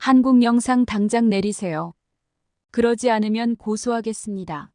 한국 영상 당장 내리세요. 그러지 않으면 고소하겠습니다.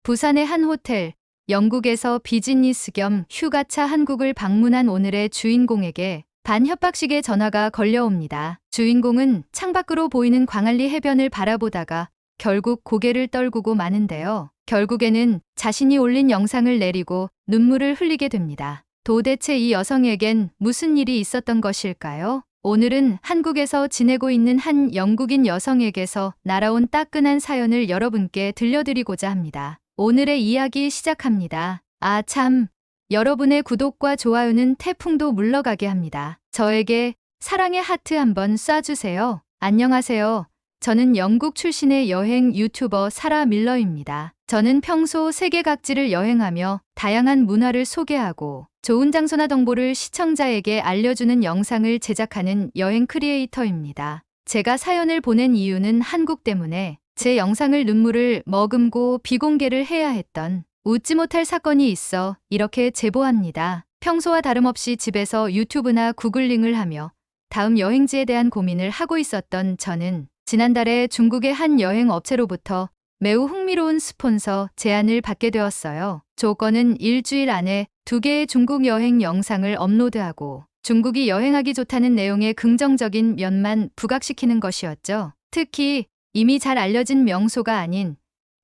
부산의 한 호텔, 영국에서 비즈니스 겸 휴가차 한국을 방문한 오늘의 주인공에게 반협박식의 전화가 걸려옵니다. 주인공은 창밖으로 보이는 광안리 해변을 바라보다가 결국 고개를 떨구고 마는데요. 결국에는 자신이 올린 영상을 내리고 눈물을 흘리게 됩니다. 도대체 이 여성에겐 무슨 일이 있었던 것일까요? 오늘은 한국에서 지내고 있는 한 영국인 여성에게서 날아온 따끈한 사연을 여러분께 들려드리고자 합니다. 오늘의 이야기 시작합니다. 아 참, 여러분의 구독과 좋아요는 태풍도 물러가게 합니다. 저에게 사랑의 하트 한번 쏴주세요. 안녕하세요. 저는 영국 출신의 여행 유튜버 사라 밀러입니다. 저는 평소 세계 각지를 여행하며 다양한 문화를 소개하고 좋은 장소나 정보를 시청자에게 알려주는 영상을 제작하는 여행 크리에이터입니다. 제가 사연을 보낸 이유는 한국 때문에 제 영상을 눈물을 머금고 비공개를 해야 했던 웃지 못할 사건이 있어 이렇게 제보합니다. 평소와 다름없이 집에서 유튜브나 구글링을 하며 다음 여행지에 대한 고민을 하고 있었던 저는 지난달에 중국의 한 여행 업체로부터 매우 흥미로운 스폰서 제안을 받게 되었어요. 조건은 일주일 안에 2개의 중국 여행 영상을 업로드하고 중국이 여행하기 좋다는 내용의 긍정적인 면만 부각시키는 것이었죠. 특히 이미 잘 알려진 명소가 아닌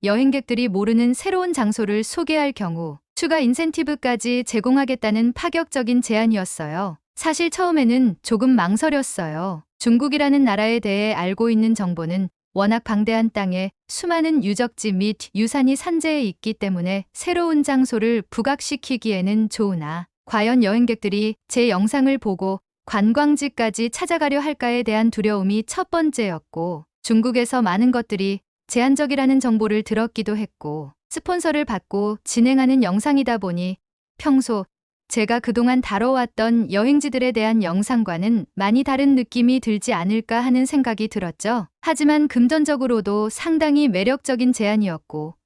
여행객들이 모르는 새로운 장소를 소개할 경우 추가 인센티브까지 제공하겠다는 파격적인 제안이었어요. 사실 처음에는 조금 망설였어요. 중국이라는 나라에 대해 알고 있는 정보는 워낙 방대한 땅에 수많은 유적지 및 유산이 산재해 있기 때문에 새로운 장소를 부각시키기에는 좋으나 과연 여행객들이 제 영상을 보고 관광지까지 찾아가려 할까에 대한 두려움이 첫 번째였고, 중국에서 많은 것들이 제한적이라는 정보를 들었기도 했고, 스폰서를 받고 진행하는 영상이다 보니 평소 제가 그동안 다뤄왔던 여행지들에 대한 영상과는 많이 다른 느낌이 들지 않을까 하는 생각이 들었죠. 하지만 금전적으로도 상당히 매력적인 제안이었고,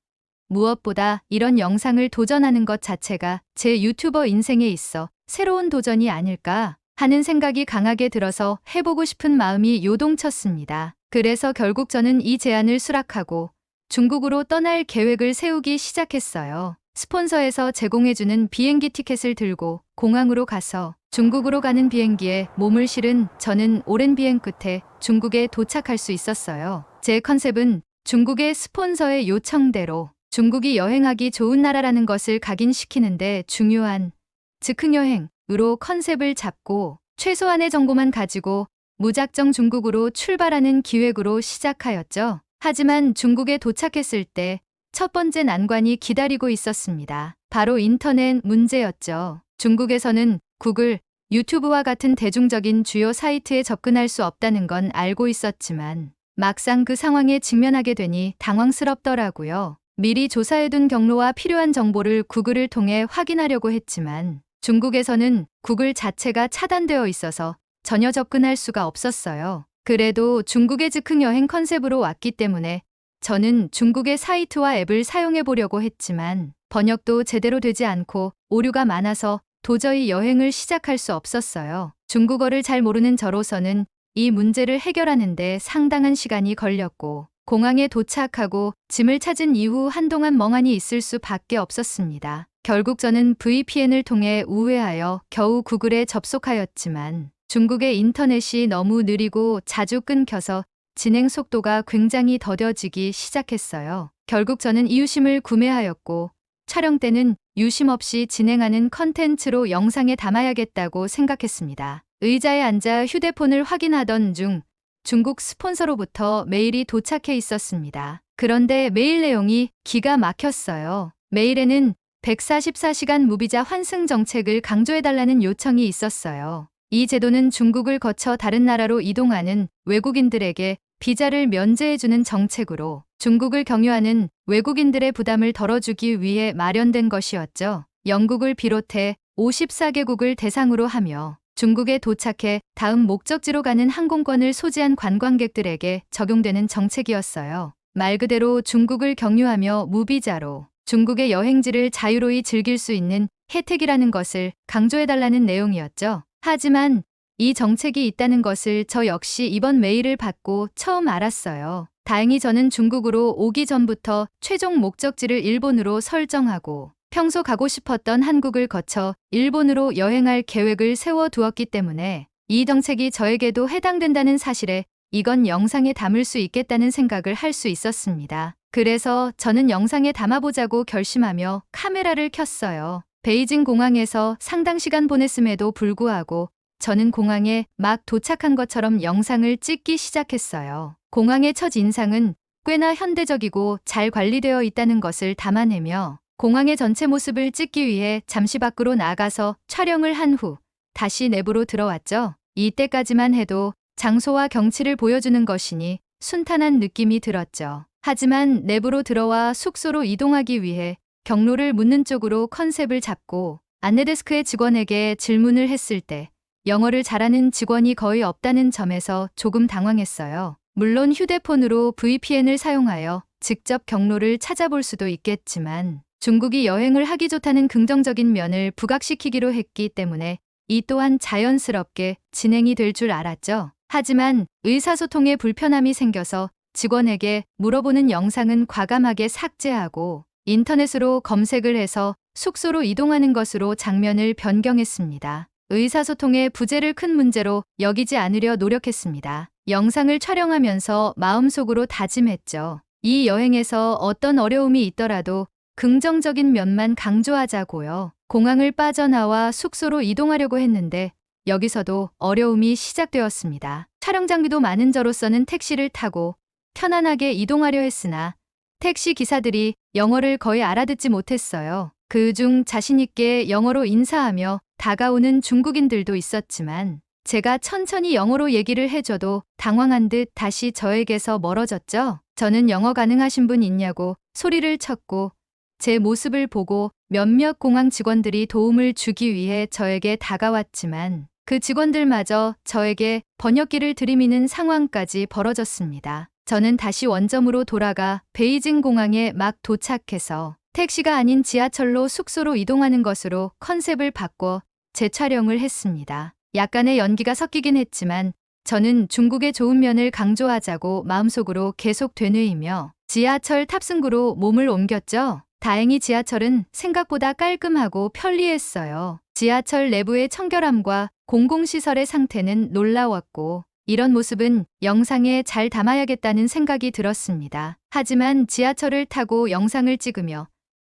무엇보다 이런 영상을 도전하는 것 자체가 제 유튜버 인생에 있어 새로운 도전이 아닐까 하는 생각이 강하게 들어서 해보고 싶은 마음이 요동쳤습니다. 그래서 결국 저는 이 제안을 수락하고 중국으로 떠날 계획을 세우기 시작했어요. 스폰서에서 제공해주는 비행기 티켓을 들고 공항으로 가서 중국으로 가는 비행기에 몸을 실은 저는 오랜 비행 끝에 중국에 도착할 수 있었어요. 제 컨셉은 중국의 스폰서의 요청대로 중국이 여행하기 좋은 나라라는 것을 각인시키는데 중요한 즉흥여행으로 컨셉을 잡고 최소한의 정보만 가지고 무작정 중국으로 출발하는 기획으로 시작하였죠. 하지만 중국에 도착했을 때 첫 번째 난관이 기다리고 있었습니다. 바로 인터넷 문제였죠. 중국에서는 구글, 유튜브와 같은 대중적인 주요 사이트에 접근할 수 없다는 건 알고 있었지만 막상 그 상황에 직면하게 되니 당황스럽더라고요. 미리 조사해둔 경로와 필요한 정보를 구글을 통해 확인하려고 했지만 중국에서는 구글 자체가 차단되어 있어서 전혀 접근할 수가 없었어요. 그래도 중국의 즉흥여행 컨셉으로 왔기 때문에 저는 중국의 사이트와 앱을 사용해 보려고 했지만 번역도 제대로 되지 않고 오류가 많아서 도저히 여행을 시작할 수 없었어요. 중국어를 잘 모르는 저로서는 이 문제를 해결하는데 상당한 시간이 걸렸고, 공항에 도착하고 짐을 찾은 이후 한동안 멍하니 있을 수밖에 없었습니다. 결국 저는 VPN을 통해 우회하여 겨우 구글에 접속하였지만 중국의 인터넷이 너무 느리고 자주 끊겨서 진행 속도가 굉장히 더뎌지기 시작했어요. 결국 저는 이유심을 구매하였고 촬영 때는 유심 없이 진행하는 컨텐츠로 영상에 담아야겠다고 생각했습니다. 의자에 앉아 휴대폰을 확인하던 중 중국 스폰서로부터 메일이 도착해 있었습니다. 그런데 메일 내용이 기가 막혔어요. 메일에는 144시간 무비자 환승 정책을 강조해달라는 요청이 있었어요. 이 제도는 중국을 거쳐 다른 나라로 이동하는 외국인들에게 비자를 면제해주는 정책으로 중국을 경유하는 외국인들의 부담을 덜어주기 위해 마련된 것이었죠. 영국을 비롯해 54개국을 대상으로 하며 중국에 도착해 다음 목적지로 가는 항공권을 소지한 관광객들에게 적용되는 정책이었어요. 말 그대로 중국을 경유하며 무비자로 중국의 여행지를 자유로이 즐길 수 있는 혜택이라는 것을 강조해달라는 내용이었죠. 하지만 이 정책이 있다는 것을 저 역시 이번 메일을 받고 처음 알았어요. 다행히 저는 중국으로 오기 전부터 최종 목적지를 일본으로 설정하고 평소 가고 싶었던 한국을 거쳐 일본으로 여행할 계획을 세워두었기 때문에 이 정책이 저에게도 해당된다는 사실에 이건 영상에 담을 수 있겠다는 생각을 할 수 있었습니다. 그래서 저는 영상에 담아보자고 결심하며 카메라를 켰어요. 베이징 공항에서 상당 시간 보냈음에도 불구하고 저는 공항에 막 도착한 것처럼 영상을 찍기 시작했어요. 공항의 첫 인상은 꽤나 현대적이고 잘 관리되어 있다는 것을 담아내며 공항의 전체 모습을 찍기 위해 잠시 밖으로 나가서 촬영을 한 후 다시 내부로 들어왔죠. 이때까지만 해도 장소와 경치를 보여주는 것이니 순탄한 느낌이 들었죠. 하지만 내부로 들어와 숙소로 이동하기 위해 경로를 묻는 쪽으로 컨셉을 잡고 안내데스크의 직원에게 질문을 했을 때 영어를 잘하는 직원이 거의 없다는 점에서 조금 당황했어요. 물론 휴대폰으로 VPN을 사용하여 직접 경로를 찾아볼 수도 있겠지만 중국이 여행을 하기 좋다는 긍정적인 면을 부각시키기로 했기 때문에 이 또한 자연스럽게 진행이 될 줄 알았죠. 하지만 의사소통에 불편함이 생겨서 직원에게 물어보는 영상은 과감하게 삭제하고 인터넷으로 검색을 해서 숙소로 이동하는 것으로 장면을 변경했습니다. 의사소통의 부재를 큰 문제로 여기지 않으려 노력했습니다. 영상을 촬영하면서 마음속으로 다짐했죠. 이 여행에서 어떤 어려움이 있더라도 긍정적인 면만 강조하자고요. 공항을 빠져나와 숙소로 이동하려고 했는데 여기서도 어려움이 시작되었습니다. 촬영 장비도 많은 저로서는 택시를 타고 편안하게 이동하려 했으나 택시 기사들이 영어를 거의 알아듣지 못했어요. 그중 자신있게 영어로 인사하며 다가오는 중국인들도 있었지만 제가 천천히 영어로 얘기를 해줘도 당황한 듯 다시 저에게서 멀어졌죠. 저는 영어 가능하신 분 있냐고 소리를 쳤고 제 모습을 보고 몇몇 공항 직원들이 도움을 주기 위해 저에게 다가왔지만 그 직원들마저 저에게 번역기를 들이미는 상황까지 벌어졌습니다. 저는 다시 원점으로 돌아가 베이징 공항에 막 도착해서 택시가 아닌 지하철로 숙소로 이동하는 것으로 컨셉을 바꿔 재촬영을 했습니다. 약간의 연기가 섞이긴 했지만 저는 중국의 좋은 면을 강조하자고 마음속으로 계속 되뇌이며 지하철 탑승구로 몸을 옮겼죠. 다행히 지하철은 생각보다 깔끔하고 편리했어요. 지하철 내부의 청결함과 공공시설의 상태는 놀라웠고 이런 모습은 영상에 잘 담아야겠다는 생각이 들었습니다. 하지만 지하철을 타고 영상을 찍으며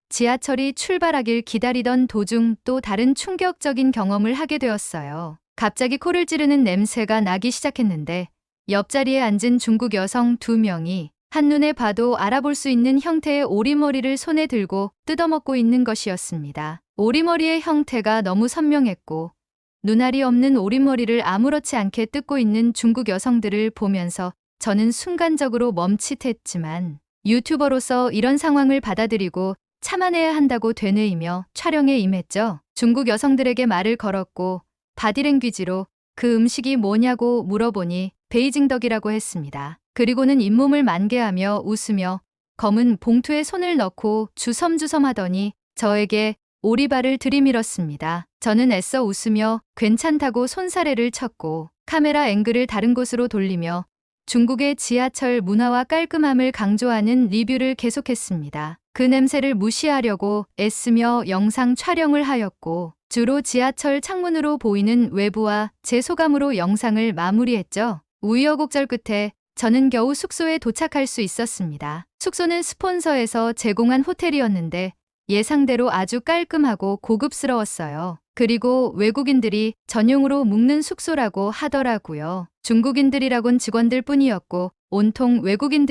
지하철이 출발하길 기다리던 도중 또 다른 충격적인 경험을 하게 되었어요. 갑자기 코를 찌르는 냄새가 나기 시작했는데 옆자리에 앉은 중국 여성 2명이 한눈에 봐도 알아볼 수 있는 형태의 오리머리를 손에 들고 뜯어먹고 있는 것이었습니다. 오리머리의 형태가 너무 선명했고 눈알이 없는 오리머리를 아무렇지 않게 뜯고 있는 중국 여성들을 보면서 저는 순간적으로 멈칫했지만 유튜버로서 이런 상황을 받아들이고 참아내야 한다고 되뇌이며 촬영에 임했죠. 중국 여성들에게 말을 걸었고 바디랭귀지로 그 음식이 뭐냐고 물어보니 베이징 덕이라고 했습니다. 그리고는 잇몸을 만개하며 웃으며 검은 봉투에 손을 넣고 주섬주섬 하더니 저에게 오리발을 들이밀었습니다. 저는 애써 웃으며 괜찮다고 손사래를 쳤고 카메라 앵글을 다른 곳으로 돌리며 중국의 지하철 문화와 깔끔함을 강조하는 리뷰를 계속했습니다. 그 냄새를 무시하려고 애쓰며 영상 촬영을 하였고 주로 지하철 창문으로 보이는 외부와 제 소감으로 영상을 마무리했죠. 우여곡절 끝에 저는 겨우 숙소에 도착할 수 있었습니다. 숙소는 스폰서에서 제공한 호텔이었는데 예상대로 아주 깔끔하고 고급스러웠어요. 그리고 외국인들이 전용으로 묵는 숙소라고 하더라고요. 중국인들이라곤 직원들 뿐이었고 온통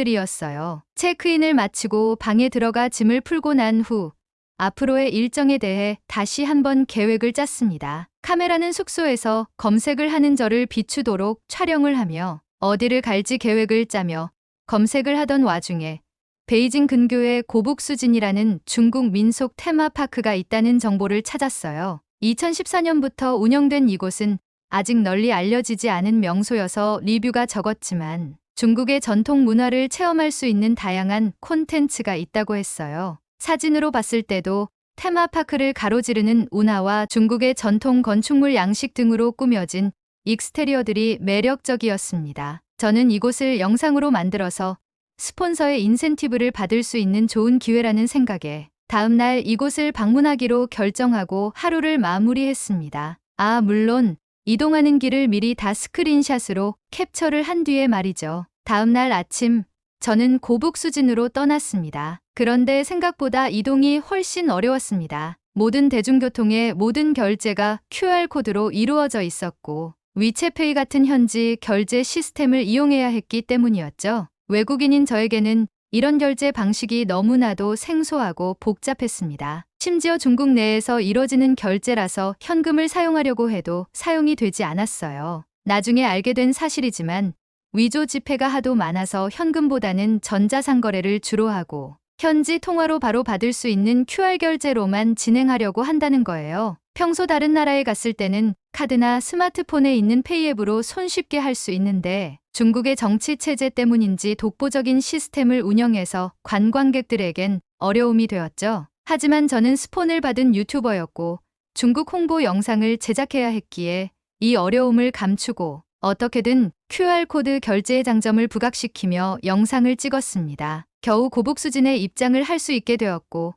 외국인들이었어요. 체크인을 마치고 방에 들어가 짐을 풀고 난 후 앞으로의 일정에 대해 다시 한번 계획을 짰습니다. 카메라는 숙소에서 검색을 하는 저를 비추도록 촬영을 하며 어디를 갈지 계획을 짜며 검색을 하던 와중에 베이징 근교에 고북수진이라는 중국 민속 테마파크가 있다는 정보를 찾았어요. 2014년부터 운영된 이곳은 아직 널리 알려지지 않은 명소여서 리뷰가 적었지만 중국의 전통 문화를 체험할 수 있는 다양한 콘텐츠가 있다고 했어요. 사진으로 봤을 때도 테마파크를 가로지르는 운하와 중국의 전통 건축물 양식 등으로 꾸며진 익스테리어들이 매력적이었습니다. 저는 이곳을 영상으로 만들어서 스폰서의 인센티브를 받을 수 있는 좋은 기회라는 생각에 다음 날 이곳을 방문하기로 결정하고 하루를 마무리했습니다. 물론 이동하는 길을 미리 다 스크린샷으로 캡처를 한 뒤에 말이죠. 다음 날 아침 저는 고북수진으로 떠났습니다. 그런데 생각보다 이동이 훨씬 어려웠습니다. 모든 대중교통의 모든 결제가 QR코드로 이루어져 있었고 위챗페이 같은 현지 결제 시스템을 이용해야 했기 때문이었죠. 외국인인 저에게는 이런 결제 방식이 너무나도 생소하고 복잡했습니다. 심지어 중국 내에서 이뤄지는 결제라서 현금을 사용하려고 해도 사용이 되지 않았어요. 나중에 알게 된 사실이지만 위조 지폐가 하도 많아서 현금보다는 전자상거래를 주로 하고 현지 통화로 바로 받을 수 있는 QR 결제로만 진행하려고 한다는 거예요. 평소 다른 나라에 갔을 때는 카드나 스마트폰에 있는 페이앱으로 손쉽게 할 수 있는데 중국의 정치 체제 때문인지 독보적인 시스템을 운영해서 관광객들에겐 어려움이 되었죠. 하지만 저는 스폰을 받은 유튜버였고 중국 홍보 영상을 제작해야 했기에 이 어려움을 감추고 어떻게든 QR코드 결제의 장점을 부각시키며 영상을 찍었습니다. 겨우 고북수진에 입장을 할 수 있게 되었고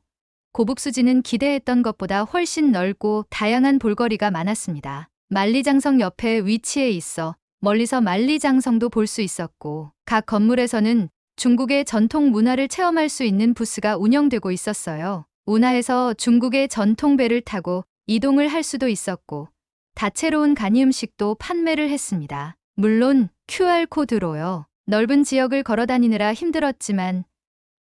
고북수진은 기대했던 것보다 훨씬 넓고 다양한 볼거리가 많았습니다. 만리장성 옆에 위치해 있어 멀리서 만리장성도 볼 수 있었고 각 건물에서는 중국의 전통 문화를 체험할 수 있는 부스가 운영되고 있었어요. 운하에서 중국의 전통 배를 타고 이동을 할 수도 있었고 다채로운 간이 음식도 판매를 했습니다. 물론 QR코드로요. 넓은 지역을 걸어다니느라 힘들었지만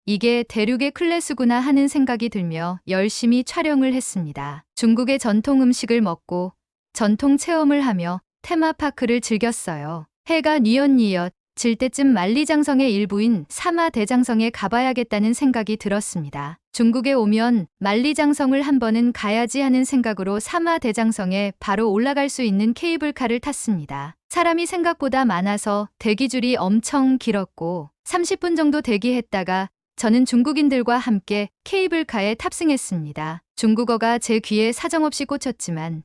이게 대륙의 클래스구나 하는 생각이 들며 열심히 촬영을 했습니다. 중국의 전통 음식을 먹고 전통 체험을 하며 테마파크를 즐겼어요. 해가 뉘엿뉘엿 질 때쯤 만리장성의 일부인 사마대장성에 가봐야겠다는 생각이 들었습니다. 중국에 오면 만리장성을 한 번은 가야지 하는 생각으로 사마대장성에 바로 올라갈 수 있는 케이블카를 탔습니다. 사람이 생각보다 많아서 대기줄이 엄청 길었고 30분 정도 대기했다가 저는 중국인들과 함께 케이블카에 탑승했습니다. 중국어가 제 귀에 사정없이 꽂혔지만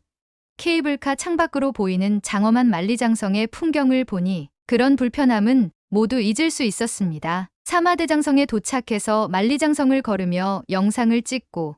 케이블카 창밖으로 보이는 장엄한 만리장성의 풍경을 보니 그런 불편함은 모두 잊을 수 있었습니다. 사마대장성에 도착해서 만리장성을 걸으며 영상을 찍고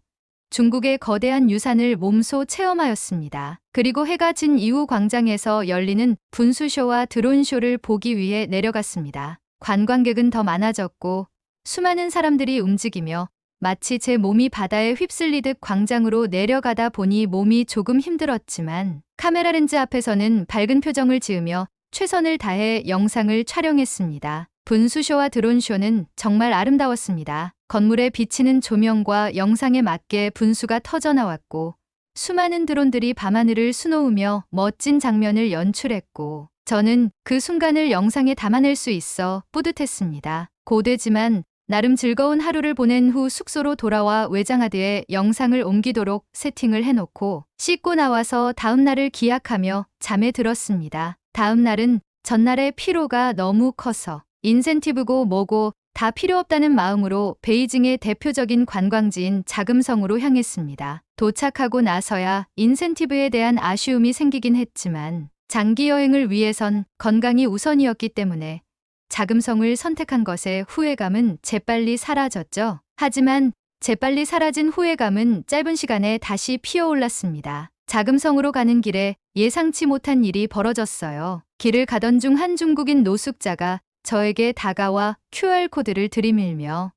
중국의 거대한 유산을 몸소 체험하였습니다. 그리고 해가 진 이후 광장에서 열리는 분수쇼와 드론쇼를 보기 위해 내려갔습니다. 관광객은 더 많아졌고 수많은 사람들이 움직이며 마치 제 몸이 바다에 휩쓸리듯 광장으로 내려가다 보니 몸이 조금 힘들었지만 카메라 렌즈 앞에서는 밝은 표정을 지으며 최선을 다해 영상을 촬영했습니다. 분수쇼와 드론쇼는 정말 아름다웠습니다. 건물에 비치는 조명과 영상에 맞게 분수가 터져나왔고 수많은 드론들이 밤하늘을 수놓으며 멋진 장면을 연출했고 저는 그 순간을 영상에 담아낼 수 있어 뿌듯했습니다. 고되지만 나름 즐거운 하루를 보낸 후 숙소로 돌아와 외장하드에 영상을 옮기도록 세팅을 해놓고 씻고 나와서 다음 날을 기약하며 잠에 들었습니다. 다음 날은 전날의 피로가 너무 커서 인센티브고 뭐고 다 필요 없다는 마음으로 베이징의 대표적인 관광지인 자금성으로 향했습니다. 도착하고 나서야 인센티브에 대한 아쉬움이 생기긴 했지만 장기 여행을 위해선 건강이 우선이었기 때문에 자금성을 선택한 것에 후회감은 재빨리 사라졌죠. 하지만 재빨리 사라진 후회감은 짧은 시간에 다시 피어올랐습니다. 자금성으로 가는 길에 예상치 못한 일이 벌어졌어요. 길을 가던 중 한 중국인 노숙자가 저에게 다가와 QR코드를 들이밀며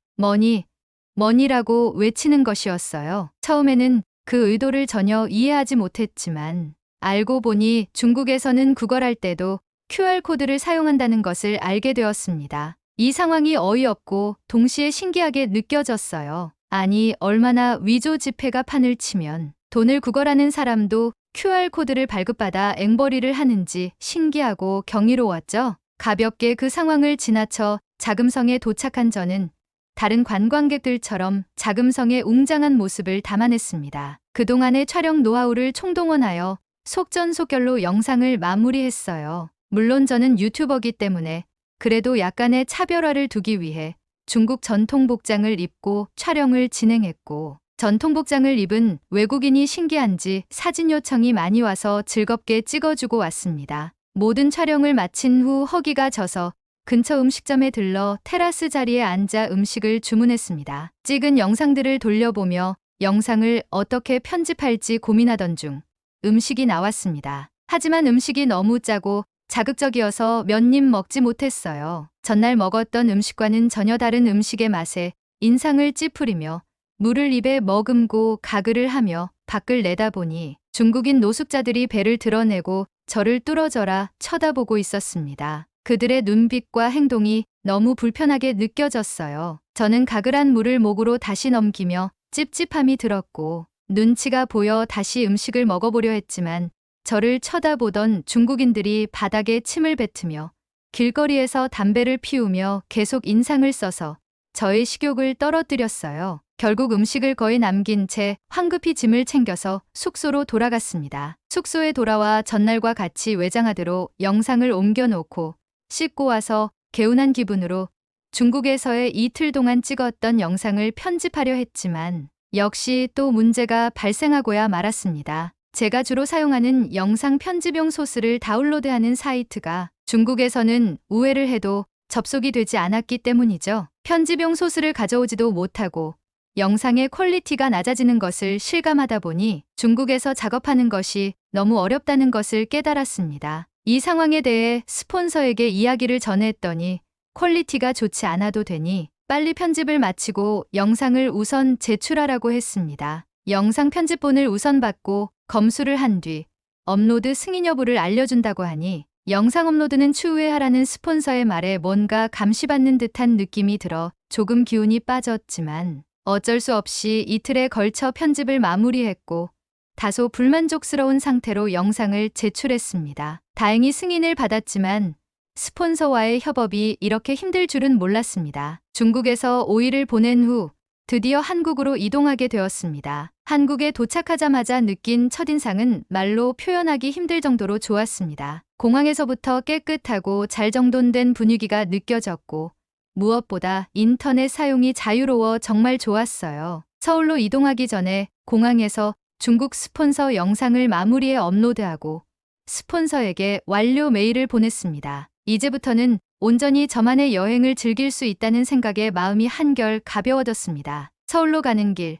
머니라고 외치는 것이었어요. 처음에는 그 의도를 전혀 이해하지 못했지만 알고 보니 중국에서는 구걸할 때도 QR코드를 사용한다는 것을 알게 되었습니다. 이 상황이 어이없고 동시에 신기하게 느껴졌어요. 아니, 얼마나 위조 지폐가 판을 치면 돈을 구걸하는 사람도 QR코드를 발급받아 앵벌이를 하는지 신기하고 경이로웠죠. 가볍게 그 상황을 지나쳐 자금성에 도착한 저는 다른 관광객들처럼 자금성의 웅장한 모습을 담아냈습니다. 그동안의 촬영 노하우를 총동원하여 속전속결로 영상을 마무리했어요. 물론 저는 유튜버기 때문에 그래도 약간의 차별화를 두기 위해 중국 전통 복장을 입고 촬영을 진행했고 전통 복장을 입은 외국인이 신기한지 사진 요청이 많이 와서 즐겁게 찍어주고 왔습니다. 모든 촬영을 마친 후 허기가 져서 근처 음식점에 들러 테라스 자리에 앉아 음식을 주문했습니다. 찍은 영상들을 돌려보며 영상을 어떻게 편집할지 고민하던 중 음식이 나왔습니다. 하지만 음식이 너무 짜고 자극적이어서 몇 입 먹지 못했어요. 전날 먹었던 음식과는 전혀 다른 음식의 맛에 인상을 찌푸리며 물을 입에 머금고 가글을 하며 밖을 내다보니 중국인 노숙자들이 배를 드러내고 저를 뚫어져라 쳐다보고 있었습니다. 그들의 눈빛과 행동이 너무 불편하게 느껴졌어요. 저는 가글한 물을 목으로 다시 넘기며 찝찝함이 들었고 눈치가 보여 다시 음식을 먹어보려 했지만 저를 쳐다보던 중국인들이 바닥에 침을 뱉으며 길거리에서 담배를 피우며 계속 인상을 써서 저의 식욕을 떨어뜨렸어요. 결국 음식을 거의 남긴 채 황급히 짐을 챙겨서 숙소로 돌아갔습니다. 숙소에 돌아와 전날과 같이 외장하드로 영상을 옮겨놓고 씻고 와서 개운한 기분으로 중국에서의 이틀 동안 찍었던 영상을 편집하려 했지만 역시 또 문제가 발생하고야 말았습니다. 제가 주로 사용하는 영상 편집용 소스를 다운로드하는 사이트가 중국에서는 우회를 해도 접속이 되지 않았기 때문이죠. 편집용 소스를 가져오지도 못하고 영상의 퀄리티가 낮아지는 것을 실감하다 보니 중국에서 작업하는 것이 너무 어렵다는 것을 깨달았습니다. 이 상황에 대해 스폰서에게 이야기를 전했더니 퀄리티가 좋지 않아도 되니 빨리 편집을 마치고 영상을 우선 제출하라고 했습니다. 영상 편집본을 우선 받고 검수를 한 뒤 업로드 승인 여부를 알려준다고 하니 영상 업로드는 추후에 하라는 스폰서의 말에 뭔가 감시받는 듯한 느낌이 들어 조금 기운이 빠졌지만 어쩔 수 없이 이틀에 걸쳐 편집을 마무리했고 다소 불만족스러운 상태로 영상을 제출했습니다. 다행히 승인을 받았지만 스폰서와의 협업이 이렇게 힘들 줄은 몰랐습니다. 중국에서 5일을 보낸 후 드디어 한국으로 이동하게 되었습니다. 한국에 도착하자마자 느낀 첫인상은 말로 표현하기 힘들 정도로 좋았습니다. 공항에서부터 깨끗하고 잘 정돈된 분위기가 느껴졌고 무엇보다 인터넷 사용이 자유로워 정말 좋았어요. 서울로 이동하기 전에 공항에서 중국 스폰서 영상을 마무리해 업로드하고 스폰서에게 완료 메일을 보냈습니다. 이제부터는 온전히 저만의 여행을 즐길 수 있다는 생각에 마음이 한결 가벼워졌습니다. 서울로 가는 길,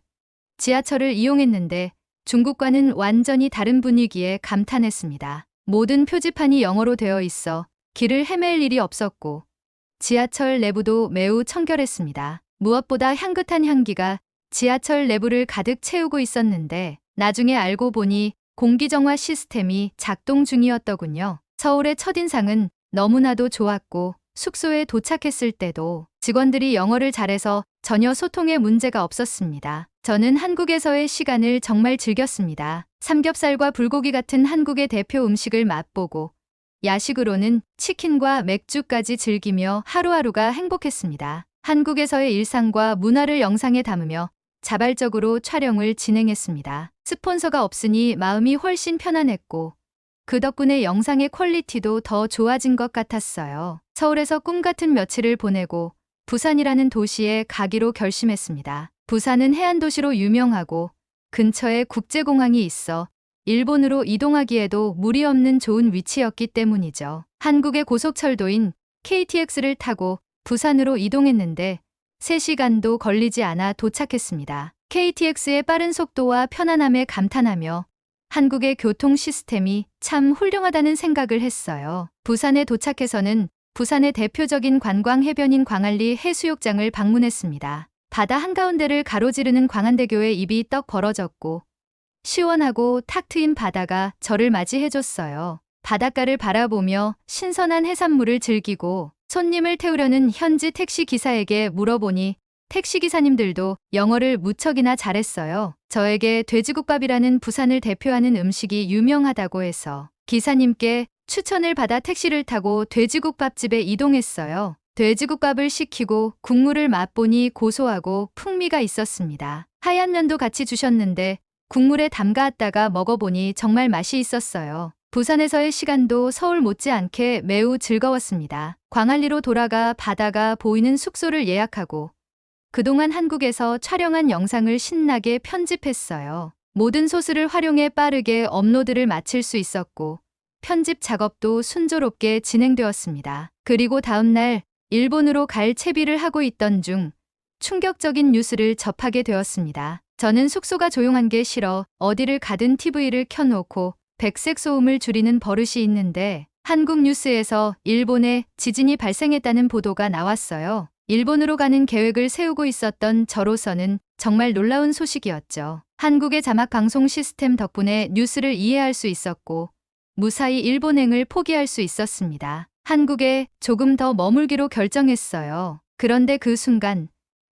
지하철을 이용했는데 중국과는 완전히 다른 분위기에 감탄했습니다. 모든 표지판이 영어로 되어 있어 길을 헤맬 일이 없었고 지하철 내부도 매우 청결했습니다. 무엇보다 향긋한 향기가 지하철 내부를 가득 채우고 있었는데 나중에 알고 보니 공기정화 시스템이 작동 중이었더군요. 서울의 첫인상은 너무나도 좋았고 숙소에 도착했을 때도 직원들이 영어를 잘해서 전혀 소통에 문제가 없었습니다. 저는 한국에서의 시간을 정말 즐겼습니다. 삼겹살과 불고기 같은 한국의 대표 음식을 맛보고 야식으로는 치킨과 맥주까지 즐기며 하루하루가 행복했습니다. 한국에서의 일상과 문화를 영상에 담으며 자발적으로 촬영을 진행했습니다. 스폰서가 없으니 마음이 훨씬 편안했고 그 덕분에 영상의 퀄리티도 더 좋아진 것 같았어요. 서울에서 꿈같은 며칠을 보내고 부산이라는 도시에 가기로 결심했습니다. 부산은 해안도시로 유명하고 근처에 국제공항이 있어 일본으로 이동하기에도 무리 없는 좋은 위치였기 때문이죠. 한국의 고속철도인 KTX를 타고 부산으로 이동했는데 3시간도 걸리지 않아 도착했습니다. KTX의 빠른 속도와 편안함에 감탄하며 한국의 교통 시스템이 참 훌륭하다는 생각을 했어요. 부산에 도착해서는 부산의 대표적인 관광 해변인 광안리 해수욕장을 방문했습니다. 바다 한가운데를 가로지르는 광안대교에 입이 떡 벌어졌고 시원하고 탁 트인 바다가 저를 맞이해줬어요. 바닷가를 바라보며 신선한 해산물을 즐기고 손님을 태우려는 현지 택시 기사에게 물어보니 택시 기사님들도 영어를 무척이나 잘했어요. 저에게 돼지국밥이라는 부산을 대표하는 음식이 유명하다고 해서 기사님께 추천을 받아 택시를 타고 돼지국밥집에 이동했어요. 돼지국밥을 시키고 국물을 맛보니 고소하고 풍미가 있었습니다. 하얀 면도 같이 주셨는데 국물에 담가왔다가 먹어보니 정말 맛이 있었어요. 부산에서의 시간도 서울 못지않게 매우 즐거웠습니다. 광안리로 돌아가 바다가 보이는 숙소를 예약하고 그동안 한국에서 촬영한 영상을 신나게 편집했어요. 모든 소스를 활용해 빠르게 업로드를 마칠 수 있었고 편집 작업도 순조롭게 진행되었습니다. 그리고 다음날 일본으로 갈 채비를 하고 있던 중 충격적인 뉴스를 접하게 되었습니다. 저는 숙소가 조용한 게 싫어 어디를 가든 TV를 켜놓고 백색 소음을 줄이는 버릇이 있는데 한국 뉴스에서 일본에 지진이 발생했다는 보도가 나왔어요. 일본으로 가는 계획을 세우고 있었던 저로서는 정말 놀라운 소식이었죠. 한국의 자막 방송 시스템 덕분에 뉴스를 이해할 수 있었고 무사히 일본행을 포기할 수 있었습니다. 한국에 조금 더 머물기로 결정했어요. 그런데 그 순간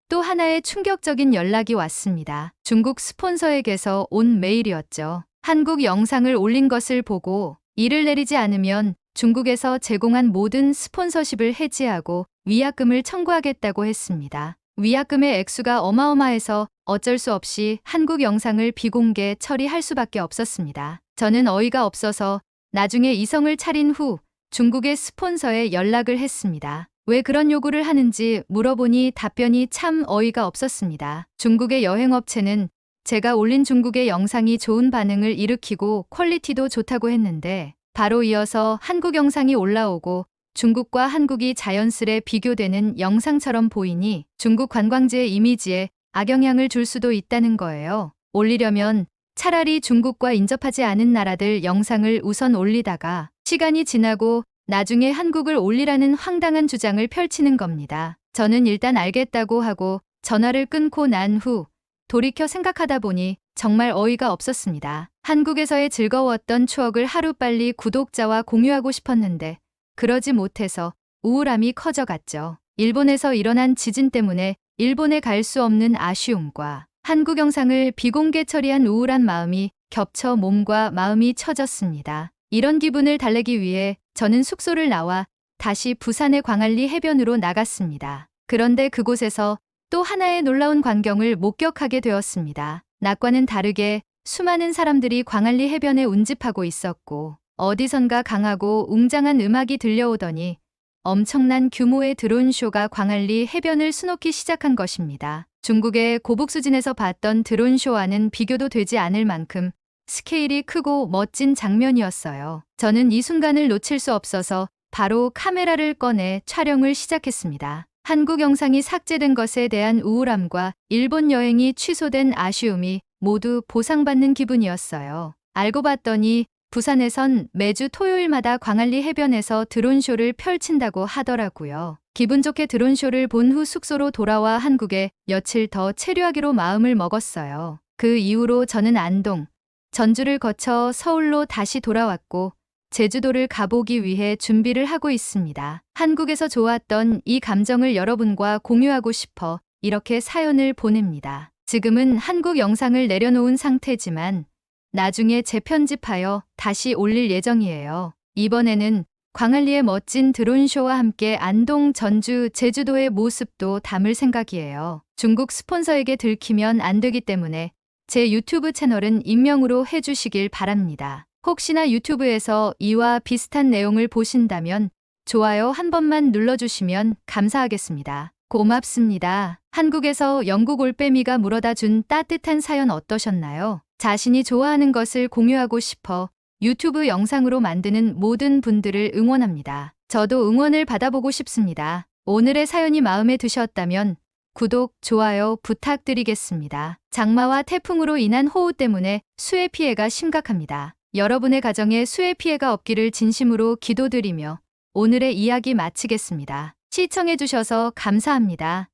또 하나의 충격적인 연락이 왔습니다. 중국 스폰서에게서 온 메일이었죠. 한국 영상을 올린 것을 보고 이를 내리지 않으면 중국에서 제공한 모든 스폰서십을 해지하고 위약금을 청구하겠다고 했습니다. 위약금의 액수가 어마어마해서 어쩔 수 없이 한국 영상을 비공개 처리할 수밖에 없었습니다. 저는 어이가 없어서 나중에 이성을 차린 후 중국의 스폰서에 연락을 했습니다. 왜 그런 요구를 하는지 물어보니 답변이 참 어이가 없었습니다. 중국의 여행업체는 제가 올린 중국의 영상이 좋은 반응을 일으키고 퀄리티도 좋다고 했는데 바로 이어서 한국 영상이 올라오고 중국과 한국이 자연스레 비교되는 영상처럼 보이니 중국 관광지의 이미지에 악영향을 줄 수도 있다는 거예요. 올리려면 차라리 중국과 인접하지 않은 나라들 영상을 우선 올리다가 시간이 지나고 나중에 한국을 올리라는 황당한 주장을 펼치는 겁니다. 저는 일단 알겠다고 하고 전화를 끊고 난 후 돌이켜 생각하다 보니 정말 어이가 없었습니다. 한국에서의 즐거웠던 추억을 하루빨리 구독자와 공유하고 싶었는데 그러지 못해서 우울함이 커져갔죠. 일본에서 일어난 지진 때문에 일본에 갈 수 없는 아쉬움과 한국 영상을 비공개 처리한 우울한 마음이 겹쳐 몸과 마음이 처졌습니다. 이런 기분을 달래기 위해 저는 숙소를 나와 다시 부산의 광안리 해변으로 나갔습니다. 그런데 그곳에서 또 하나의 놀라운 광경을 목격하게 되었습니다. 낮과는 다르게 수많은 사람들이 광안리 해변에 운집하고 있었고 어디선가 강하고 웅장한 음악이 들려오더니 엄청난 규모의 드론쇼가 광안리 해변을 수놓기 시작한 것입니다. 중국의 고북수진에서 봤던 드론쇼와는 비교도 되지 않을 만큼 스케일이 크고 멋진 장면이었어요. 저는 이 순간을 놓칠 수 없어서 바로 카메라를 꺼내 촬영을 시작했습니다. 한국 영상이 삭제된 것에 대한 우울함과 일본 여행이 취소된 아쉬움이 모두 보상받는 기분이었어요. 알고 봤더니 부산에선 매주 토요일마다 광안리 해변에서 드론쇼를 펼친다고 하더라고요. 기분 좋게 드론쇼를 본 후 숙소로 돌아와 한국에 며칠 더 체류하기로 마음을 먹었어요. 그 이후로 저는 안동, 전주를 거쳐 서울로 다시 돌아왔고 제주도를 가보기 위해 준비를 하고 있습니다. 한국에서 좋았던 이 감정을 여러분과 공유하고 싶어 이렇게 사연을 보냅니다. 지금은 한국 영상을 내려놓은 상태지만 나중에 재편집하여 다시 올릴 예정이에요. 이번에는 광안리의 멋진 드론쇼와 함께 안동, 전주, 제주도의 모습도 담을 생각이에요. 중국 스폰서에게 들키면 안 되기 때문에 제 유튜브 채널은 익명으로 해주시길 바랍니다. 혹시나 유튜브에서 이와 비슷한 내용을 보신다면 좋아요 한 번만 눌러주시면 감사하겠습니다. 고맙습니다. 한국에서 영국 올빼미가 물어다 준 따뜻한 사연 어떠셨나요? 자신이 좋아하는 것을 공유하고 싶어 유튜브 영상으로 만드는 모든 분들을 응원합니다. 저도 응원을 받아보고 싶습니다. 오늘의 사연이 마음에 드셨다면 구독, 좋아요 부탁드리겠습니다. 장마와 태풍으로 인한 호우 때문에 수해 피해가 심각합니다. 여러분의 가정에 수해 피해가 없기를 진심으로 기도드리며 오늘의 이야기 마치겠습니다. 시청해주셔서 감사합니다.